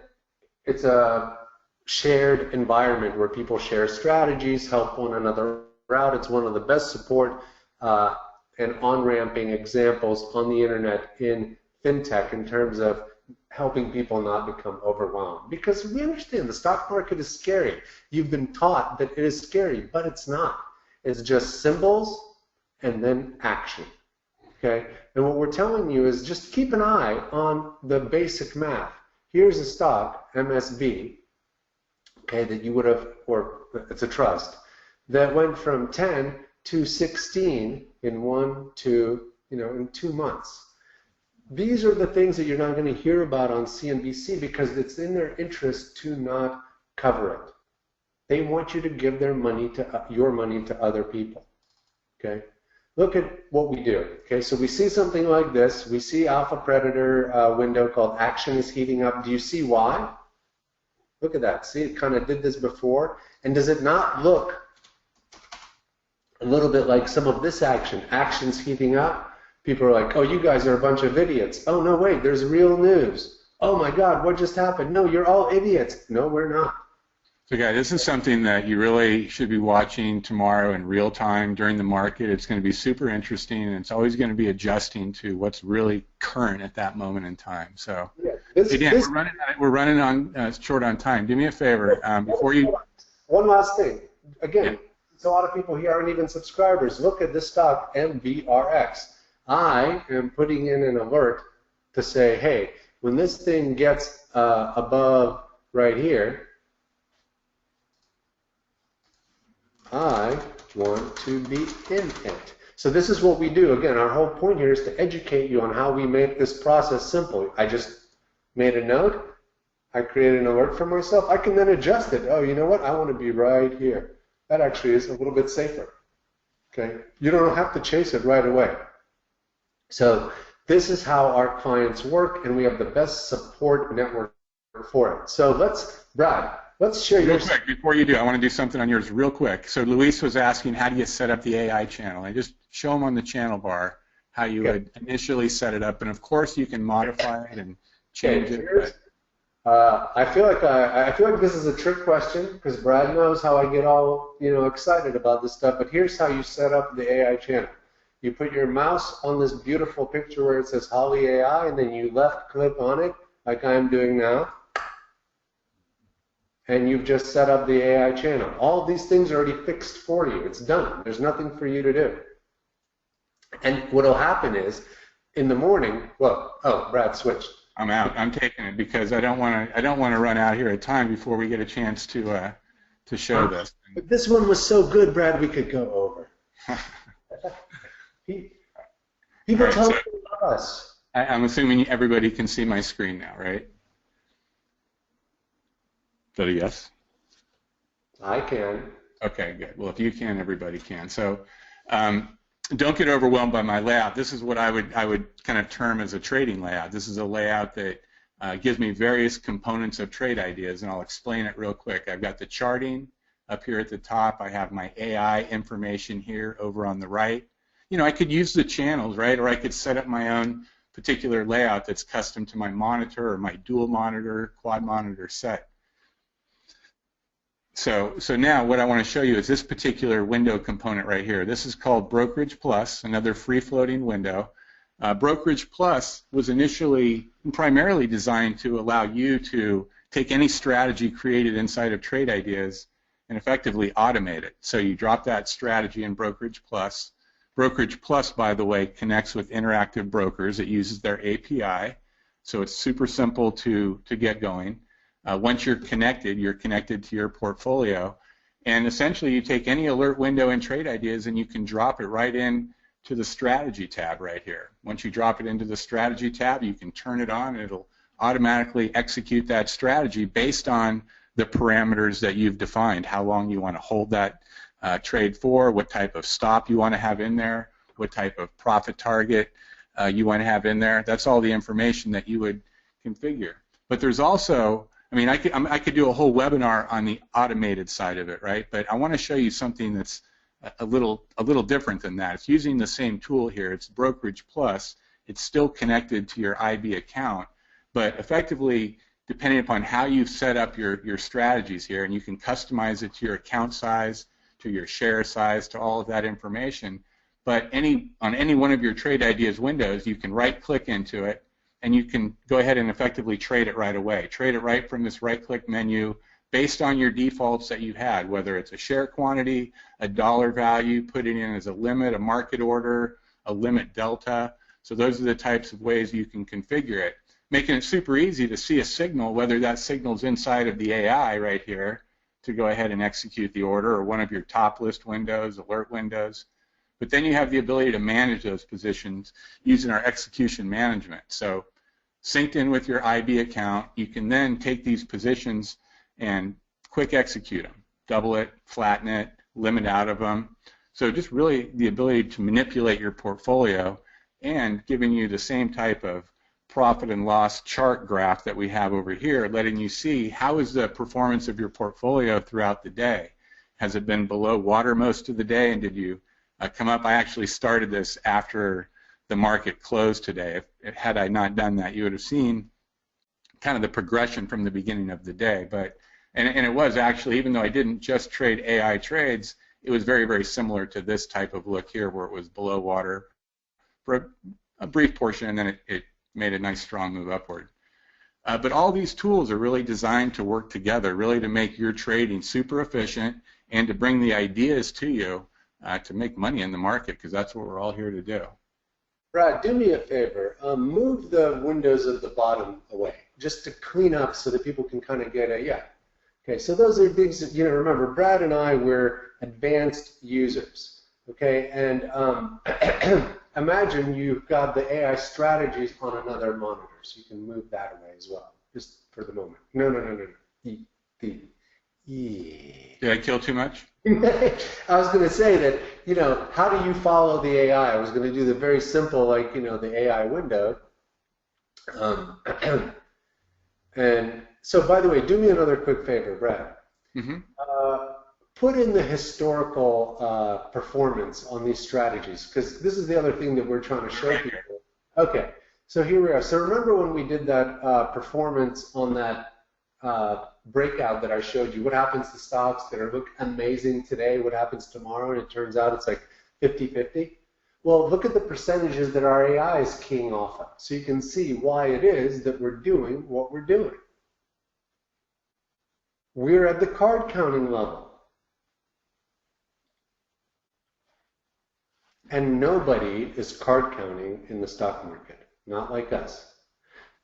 [SPEAKER 1] it's a shared environment where people share strategies, help one another out. It's one of the best support and on-ramping examples on the internet in fintech in terms of helping people not become overwhelmed. Because we understand the stock market is scary. You've been taught that it is scary, but it's not. It's just symbols and then action. Okay? And what we're telling you is just keep an eye on the basic math. Here's a stock, MSB, okay, that you would have, or it's a trust, that went from 10 to 16 in in 2 months. These are the things that you're not going to hear about on CNBC because it's in their interest to not cover it. They want you to give their money to your money to other people. Okay? Look at what we do. Okay, so we see something like this. We see Alpha Predator window called Action is heating up. Do you see why? Look at that. See, it kind of did this before. And does it not look a little bit like some of this action? Action's heating up. People are like, oh, you guys are a bunch of idiots. Oh, no, wait, there's real news. Oh, my God, what just happened? No, you're all idiots. No, we're not.
[SPEAKER 2] So, guys, this is something that you really should be watching tomorrow in real time during the market. It's going to be super interesting, and it's always going to be adjusting to what's really current at that moment in time. So, again, we're running on short on time. Do me a favor before you.
[SPEAKER 1] One last thing. Again, a lot of people here aren't even subscribers. Look at this stock, MVRX. I am putting in an alert to say, hey, when this thing gets above right here, I want to be in it. So this is what we do. Again, our whole point here is to educate you on how we make this process simple. I just made a note. I created an alert for myself. I can then adjust it. Oh, you know what? I want to be right here. That actually is a little bit safer. Okay? You don't have to chase it right away. So this is how our clients work, and we have the best support network for it. So Brad, let's share
[SPEAKER 2] Real quick, before you do, I want to do something on yours real quick. So Luis was asking, how do you set up the AI channel? I just show him on the channel bar how you would initially set it up, and of course you can modify it and change it.
[SPEAKER 1] I feel like this is a trick question because Brad knows how I get all excited about this stuff. But here's how you set up the AI channel. You put your mouse on this beautiful picture where it says Holly AI, and then you left click on it like I'm doing now. And you've just set up the AI channel. All of these things are already fixed for you. It's done. There's nothing for you to do. And what will happen is, in the morning, Brad switched.
[SPEAKER 2] I'm out. I'm taking it because I don't want to run out here at time before we get a chance to show this.
[SPEAKER 1] But this one was so good, Brad. We could go over. People
[SPEAKER 2] right,
[SPEAKER 1] tell me about us.
[SPEAKER 2] I'm assuming everybody can see my screen now, right? Is that a yes?
[SPEAKER 1] I can.
[SPEAKER 2] Okay, good. Well, if you can, everybody can. So don't get overwhelmed by my layout. This is what I would kind of term as a trading layout. This is a layout that gives me various components of trade ideas, and I'll explain it real quick. I've got the charting up here at the top. I have my AI information here over on the right. I could use the channels, right, or I could set up my own particular layout that's custom to my monitor or my dual monitor, quad monitor set. So now what I want to show you is this particular window component right here. This is called Brokerage Plus, another free-floating window. Brokerage Plus was initially primarily designed to allow you to take any strategy created inside of Trade Ideas and effectively automate it. So you drop that strategy in Brokerage Plus. Brokerage Plus, by the way, connects with Interactive Brokers. It uses their API, so it's super simple to get going. Once you're connected to your portfolio, and essentially you take any alert window in Trade Ideas and you can drop it right in to the Strategy tab right here. Once you drop it into the Strategy tab, you can turn it on and it'll automatically execute that strategy based on the parameters that you've defined, how long you want to hold that trade for, what type of stop you want to have in there, what type of profit target you want to have in there. That's all the information that you would configure. But there's also, I could do a whole webinar on the automated side of it, right? But I want to show you something that's a little different than that. It's using the same tool here. It's Brokerage Plus. It's still connected to your IB account, but effectively, depending upon how you've set up your strategies here, and you can customize it to your account size, to your share size, to all of that information. But on any one of your Trade Ideas windows, you can right-click into it, and you can go ahead and effectively trade it right away. Trade it right from this right-click menu based on your defaults that you had, whether it's a share quantity, a dollar value, put it in as a limit, a market order, a limit delta. So those are the types of ways you can configure it, making it super easy to see a signal, whether that signal's inside of the AI right here, to go ahead and execute the order, or one of your top list windows, alert windows. But then you have the ability to manage those positions using our execution management. So synced in with your IB account, you can then take these positions and quick execute them, double it, flatten it, limit out of them. So just really the ability to manipulate your portfolio and giving you the same type of profit and loss chart graph that we have over here, letting you see how is the performance of your portfolio throughout the day. Has it been below water most of the day, and did you come up? I actually started this after the market closed today. Had I not done that, you would have seen kind of the progression from the beginning of the day. And it was actually, even though I didn't just trade AI trades, it was very, very similar to this type of look here, where it was below water for a brief portion, and then it made a nice strong move upward. But all these tools are really designed to work together, really to make your trading super efficient and to bring the ideas to you to make money in the market, because that's what we're all here to do.
[SPEAKER 1] Brad, do me a favor. Move the windows at the bottom away, just to clean up so that people can kind of get a, yeah. Okay, so those are things that, remember, Brad and I, we're advanced users, okay? And imagine you've got the AI strategies on another monitor, so you can move that away as well, just for the moment. No.
[SPEAKER 2] Did I kill too much?
[SPEAKER 1] I was going to say that, how do you follow the AI? I was going to do the very simple, like, the AI window. And so, by the way, do me another quick favor, Brad.
[SPEAKER 2] Mm-hmm.
[SPEAKER 1] Put in the historical performance on these strategies, because this is the other thing that we're trying to show people. Okay, so here we are. So remember when we did that performance on that breakout that I showed you? What happens to stocks that look amazing today? What happens tomorrow? And it turns out it's like 50-50. Well, look at the percentages that our AI is keying off of, so you can see why it is that we're doing what we're doing. We're at the card counting level. And nobody is card counting in the stock market, not like us.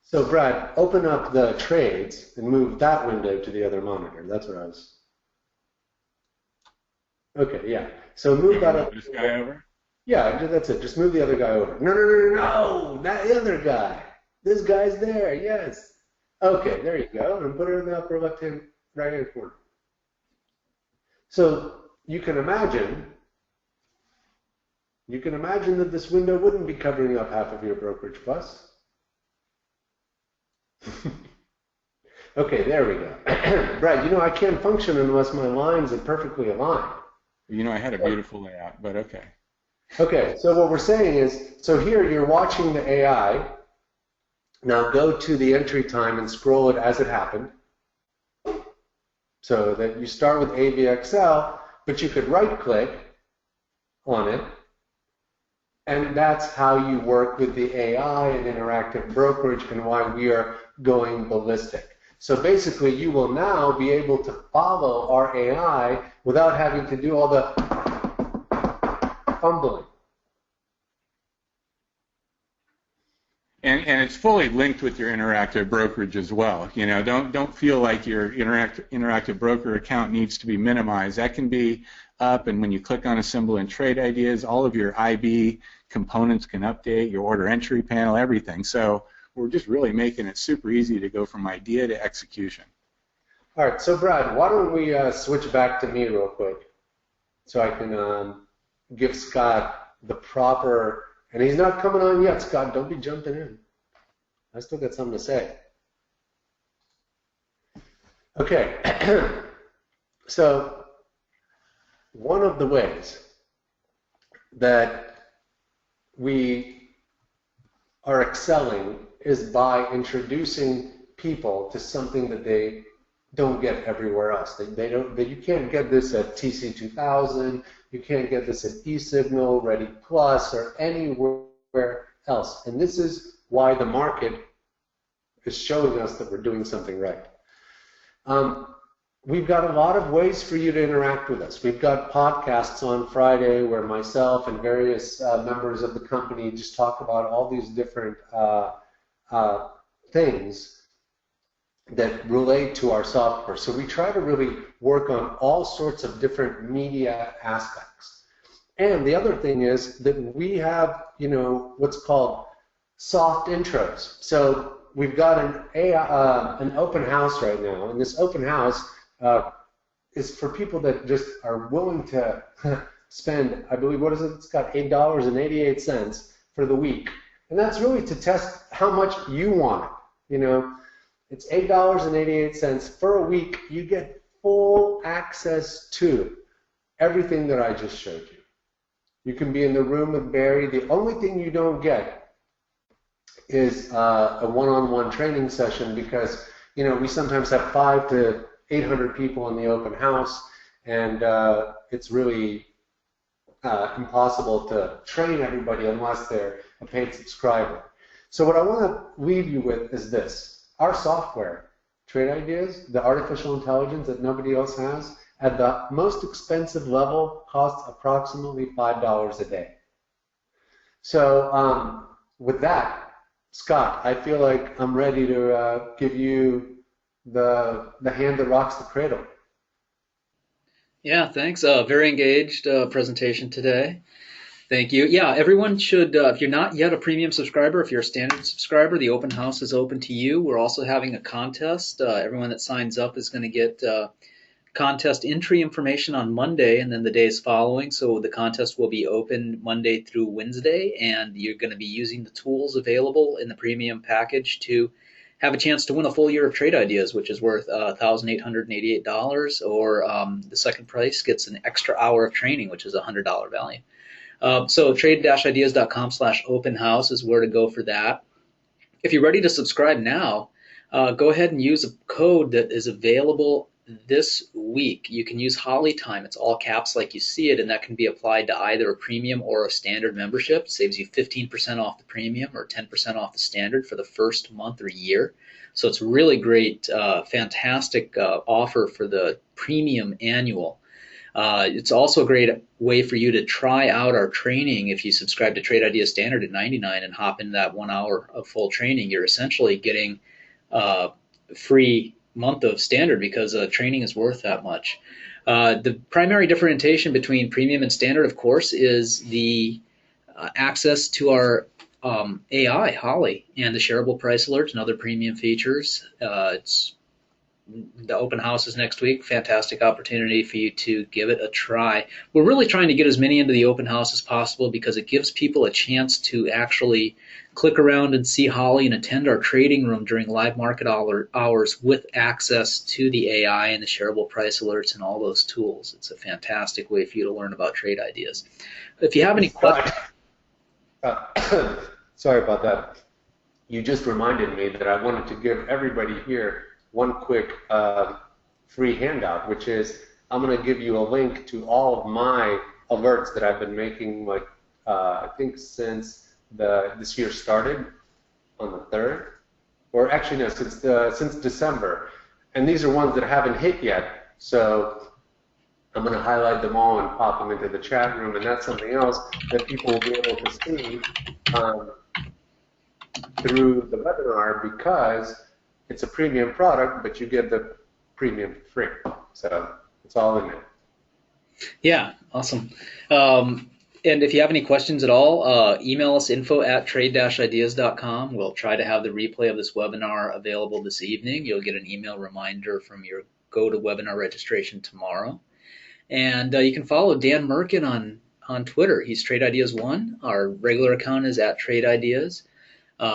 [SPEAKER 1] So Brad, open up the trades and move that window to the other monitor. That's what I was. Okay, yeah. So move that up.
[SPEAKER 2] This guy over?
[SPEAKER 1] Yeah, that's it. Just move the other guy over. No, not the other guy. This guy's there, yes. Okay, there you go. And put it in the upper left-hand, right-hand corner. So you can imagine that this window wouldn't be covering up half of your brokerage plus. Okay, there we go. Brad, I can't function unless my lines are perfectly aligned.
[SPEAKER 2] I had a beautiful layout, but okay.
[SPEAKER 1] Okay, so what we're saying is, so here you're watching the AI. Now go to the entry time and scroll it as it happened. So that you start with AVXL, but you could right-click on it, and that's how you work with the AI and interactive brokerage and why we are going ballistic. So basically, you will now be able to follow our AI without having to do all the fumbling.
[SPEAKER 2] And it's fully linked with your interactive brokerage as well. Don't feel like your interactive broker account needs to be minimized. That can be up, and when you click on a symbol in trade ideas, all of your IB components can update, your order entry panel, everything. So we're just really making it super easy to go from idea to execution.
[SPEAKER 1] All right, so Brad, why don't we switch back to me real quick so I can give Scott the proper, and he's not coming on yet, Scott, don't be jumping in. I still got something to say. Okay, so one of the ways that we are excelling is by introducing people to something that they don't get everywhere else. You can't get this at TC2000, you can't get this at eSignal, Ready Plus, or anywhere else. And this is why the market is showing us that we're doing something right. We've got a lot of ways for you to interact with us. We've got podcasts on Friday where myself and various members of the company just talk about all these different things that relate to our software. So we try to really work on all sorts of different media aspects. And the other thing is that we have, what's called soft intros. So we've got an open house right now, and this open house is for people that just are willing to spend, I believe, what is it? It's got $8.88 for the week. And that's really to test how much you want it, It's $8.88 for a week. You get full access to everything that I just showed you. You can be in the room with Barry. The only thing you don't get is a one-on-one training session because, we sometimes have 500 to 800 people in the open house, and it's really impossible to train everybody unless they're a paid subscriber. So what I want to leave you with is this. Our software, Trade Ideas, the artificial intelligence that nobody else has, at the most expensive level costs approximately $5 a day. So with that, Scott, I feel like I'm ready to give you the hand that rocks the cradle.
[SPEAKER 3] Yeah, thanks. Very engaged presentation today. Thank you. Yeah, everyone should, if you're not yet a premium subscriber, if you're a standard subscriber, the open house is open to you. We're also having a contest. Everyone that signs up is going to get contest entry information on Monday and then the days following. So the contest will be open Monday through Wednesday, and you're going to be using the tools available in the premium package to have a chance to win a full year of trade ideas, which is worth $1,888, or the second prize gets an extra hour of training, which is a $100 value. So trade-ideas.com/open house is where to go for that. If you're ready to subscribe now, go ahead and use a code that is available this week. You can use Holly Time. It's all caps like you see it, and that can be applied to either a premium or a standard membership. It saves you 15% off the premium or 10% off the standard for the first month or year. So it's really great, fantastic offer for the premium annual. It's also a great way for you to try out our training. If you subscribe to Trade Ideas Standard at $99 and hop in that 1 hour of full training, you're essentially getting free month of standard because training is worth that much. The primary differentiation between premium and standard, of course, is the access to our AI, Holly, and the shareable price alerts and other premium features. The open house is next week. Fantastic opportunity for you to give it a try. We're really trying to get as many into the open house as possible because it gives people a chance to actually click around and see Holly and attend our trading room during live market hours with access to the AI and the shareable price alerts and all those tools. It's a fantastic way for you to learn about trade ideas. If you have any questions...
[SPEAKER 1] Sorry about that. You just reminded me that I wanted to give everybody here one quick free handout, which is I'm going to give you a link to all of my alerts that I've been making, like I think since this year started on the 3rd, or actually no, since December. And these are ones that haven't hit yet. So I'm going to highlight them all and pop them into the chat room, and that's something else that people will be able to see through the webinar, because it's a premium product, but you get the premium free. So it's all in there.
[SPEAKER 3] Yeah, awesome. And if you have any questions at all, email us info@trade-ideas.com. We'll try to have the replay of this webinar available this evening. You'll get an email reminder from your GoToWebinar registration tomorrow. And you can follow Dan Merkin on Twitter. He's Trade Ideas 1. Our regular account is @TradeIdeas.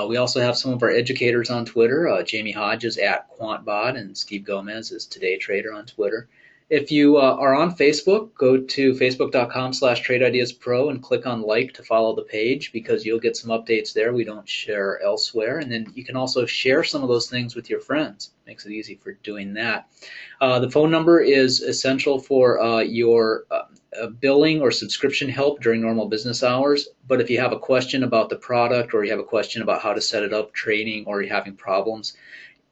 [SPEAKER 3] We also have some of our educators on Twitter. Jamie Hodges @QuantBot, and Steve Gomez is Today Trader on Twitter. If you are on Facebook, go to facebook.com/TradeIdeasPro and click on like to follow the page, because you'll get some updates there we don't share elsewhere. And then you can also share some of those things with your friends. Makes it easy for doing that. The phone number is essential for your billing or subscription help during normal business hours. But if you have a question about the product, or you have a question about how to set it up, training, or you're having problems,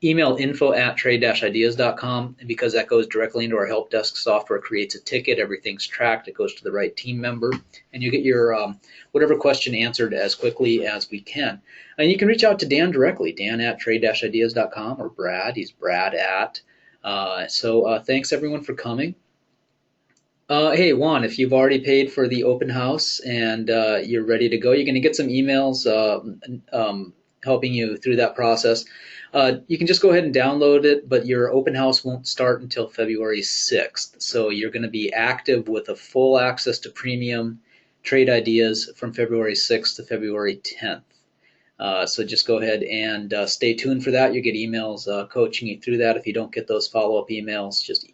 [SPEAKER 3] email info@trade-ideas.com, because that goes directly into our help desk software, creates a ticket, everything's tracked, it goes to the right team member, and you get your whatever question answered as quickly as we can. And you can reach out to Dan directly, Dan@trade-ideas.com, or Brad, he's Brad at. So thanks everyone for coming. Hey, Juan, if you've already paid for the open house and you're ready to go, you're going to get some emails helping you through that process. You can just go ahead and download it, but your open house won't start until February 6th. So you're going to be active with a full access to premium trade ideas from February 6th to February 10th. So just go ahead and stay tuned for that. You get emails coaching you through that. If you don't get those follow-up emails, just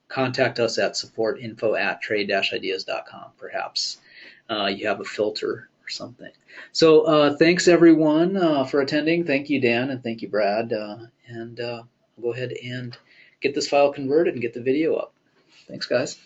[SPEAKER 3] contact us at support@trade-ideas.com. Perhaps you have a filter or something. So thanks everyone for attending. Thank you, Dan, and thank you, Brad. And I'll go ahead and get this file converted and get the video up. Thanks, guys.